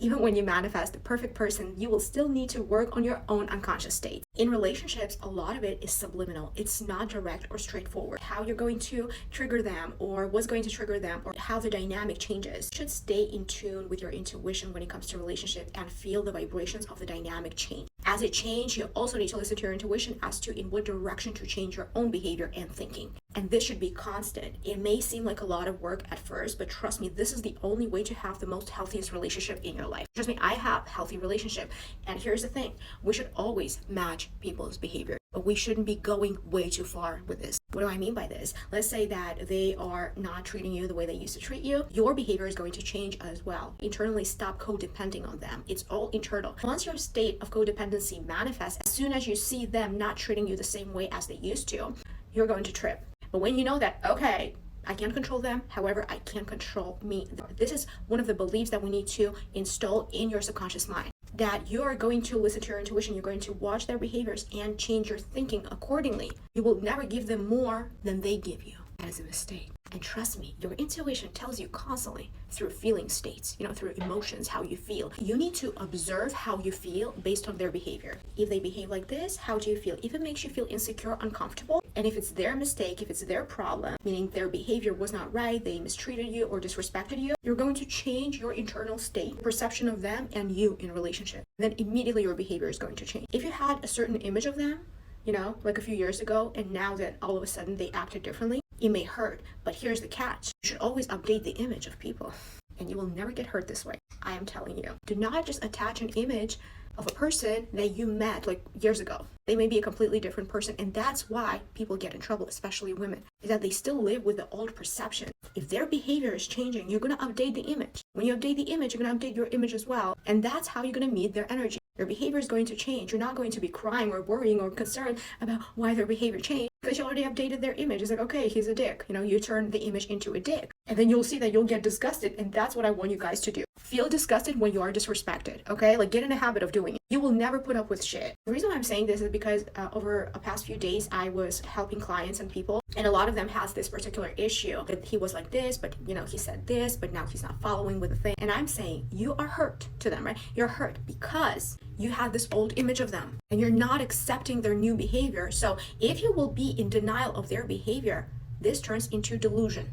Even when you manifest the perfect person, you will still need to work on your own unconscious state. In relationships, a lot of it is subliminal. It's not direct or straightforward. How you're going to trigger them, or what's going to trigger them, or how the dynamic changes. You should stay in tune with your intuition when it comes to relationships and feel the vibrations of the dynamic change. As it changes, you also need to listen to your intuition as to in what direction to change your own behavior and thinking. And this should be constant. It may seem like a lot of work at first, but trust me, this is the only way to have the most healthiest relationship in your life. Trust me, I have a healthy relationship. And here's the thing, we should always match people's behavior, but we shouldn't be going way too far with this. What do I mean by this? Let's say that they are not treating you the way they used to treat you. Your behavior is going to change as well. Internally, stop codepending on them. It's all internal. Once your state of codependency manifests, as soon as you see them not treating you the same way as they used to, you're going to trip. But when you know that, okay, I can't control them, however, I can control me. This is one of the beliefs that we need to install in your subconscious mind. That you are going to listen to your intuition, you're going to watch their behaviors and change your thinking accordingly. You will never give them more than they give you. That is a mistake. And trust me, your intuition tells you constantly through feeling states, through emotions, how you feel. You need to observe how you feel based on their behavior. If they behave like this, how do you feel? If it makes you feel insecure, uncomfortable, and if it's their mistake, if it's their problem, meaning their behavior was not right, they mistreated you or disrespected you, you're going to change your internal state, perception of them and you in relationship. Then immediately your behavior is going to change. If you had a certain image of them, like a few years ago, and now that all of a sudden they acted differently, it may hurt, but here's the catch. You should always update the image of people, and you will never get hurt this way. I am telling you. Do not just attach an image of a person that you met like years ago. They may be a completely different person, and that's why people get in trouble, especially women, is that they still live with the old perception. If their behavior is changing, you're going to update the image. When you update the image, you're going to update your image as well, and that's how you're going to meet their energy. Your behavior is going to change. You're not going to be crying or worrying or concerned about why their behavior changed because you already updated their image. It's like, okay, he's a dick. You turn the image into a dick. And then you'll see that you'll get disgusted. And that's what I want you guys to do. Feel disgusted when you are disrespected, okay? Like, get in a habit of doing it. You will never put up with shit. The reason why I'm saying this is because over a past few days, I was helping clients and people, and a lot of them has this particular issue that he was like this, but he said this, but now he's not following with the thing. And I'm saying you are hurt to them, right? You're hurt because you have this old image of them and you're not accepting their new behavior. So if you will be in denial of their behavior, this turns into delusion.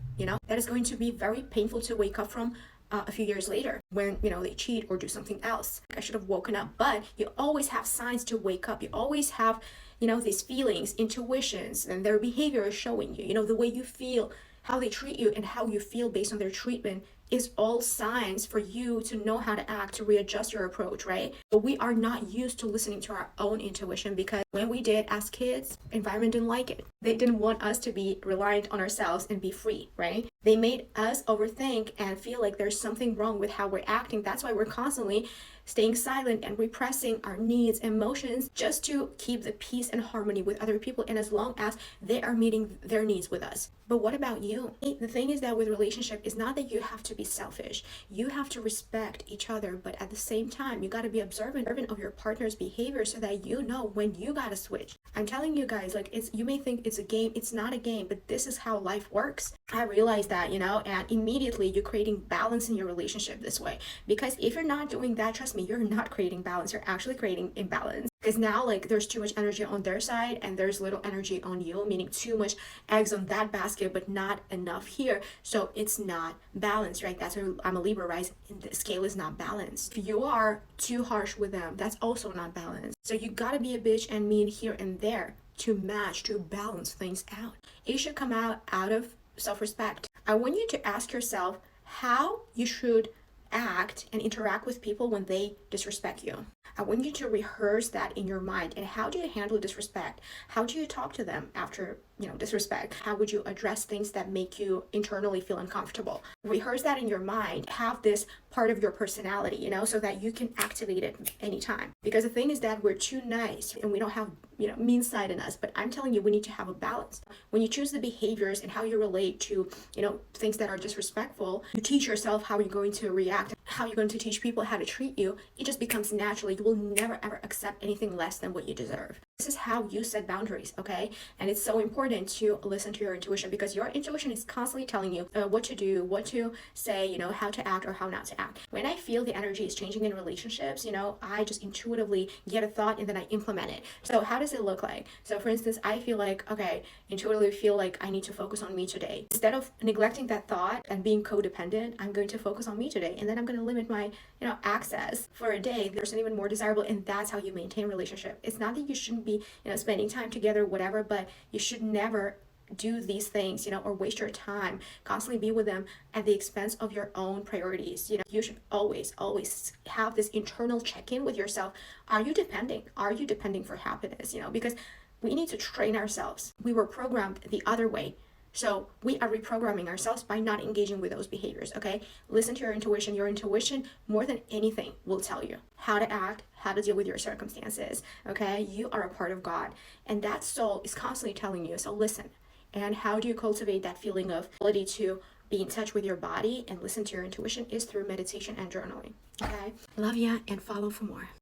That is going to be very painful to wake up from a few years later when they cheat or do something else. I should have woken up, but you always have signs to wake up. You always have these feelings, intuitions, and their behavior is showing you, the way you feel, how they treat you, and how you feel based on their treatment is all signs for you to know how to act, to readjust your approach, right? But we are not used to listening to our own intuition because when we did as kids, environment didn't like it. They didn't want us to be reliant on ourselves and be free, right? They made us overthink and feel like there's something wrong with how we're acting. That's why we're constantly staying silent and repressing our needs, emotions, just to keep the peace and harmony with other people, and as long as they are meeting their needs with us. But what about you? The thing is that with relationship, it's not that you have to be selfish. You have to respect each other, but at the same time, you got to be observant of your partner's behavior so that you know when you got to switch. I'm telling you guys, like, you may think it's a game. It's not a game, but this is how life works. I realized that, and immediately you're creating balance in your relationship this way. Because if you're not doing that, trust me, you're not creating balance. You're actually creating imbalance. Because now, like, there's too much energy on their side and there's little energy on you, meaning too much eggs on that basket, but not enough here. So it's not balanced, right? That's why I'm a Libra, right? The scale is not balanced. If you are too harsh with them, that's also not balanced. So you gotta be a bitch and mean here and there to match, to balance things out. It should come out of self-respect. I want you to ask yourself how you should act and interact with people when they disrespect you. I want you to rehearse that in your mind. And how do you handle disrespect? How do you talk to them after, disrespect? How would you address things that make you internally feel uncomfortable? Rehearse that in your mind. Have this part of your personality, so that you can activate it anytime. Because the thing is that we're too nice and we don't have, mean side in us. But I'm telling you, we need to have a balance. When you choose the behaviors and how you relate to, things that are disrespectful, you teach yourself how you're going to react, how you're going to teach people how to treat you. It just becomes natural. You will never ever accept anything less than what you deserve. This is how you set boundaries, okay? And it's so important important to listen to your intuition, because your intuition is constantly telling you what to do, what to say, how to act or how not to act. When I feel the energy is changing in relationships, I just intuitively get a thought and then I implement it. So how does it look like? So for instance, I feel like, okay, intuitively feel like I need to focus on me today. Instead of neglecting that thought and being codependent, I'm going to focus on me today, and then I'm going to limit my access for a day. There's an even more desirable, and that's how you maintain relationship. It's not that you shouldn't be spending time together, whatever, but you should never do these things, or waste your time constantly be with them at the expense of your own priorities. You should always have this internal check-in with yourself. Are you depending for happiness? Because we need to train ourselves. We were programmed the other way, so we are reprogramming ourselves by not engaging with those behaviors. Okay, listen to your intuition. Your intuition, more than anything, will tell you how to act, how to deal with your circumstances. Okay, you are a part of God, and that soul is constantly telling you. So listen. And how do you cultivate that feeling of ability to be in touch with your body and listen to your intuition is through meditation and journaling. Okay, love ya, and follow for more.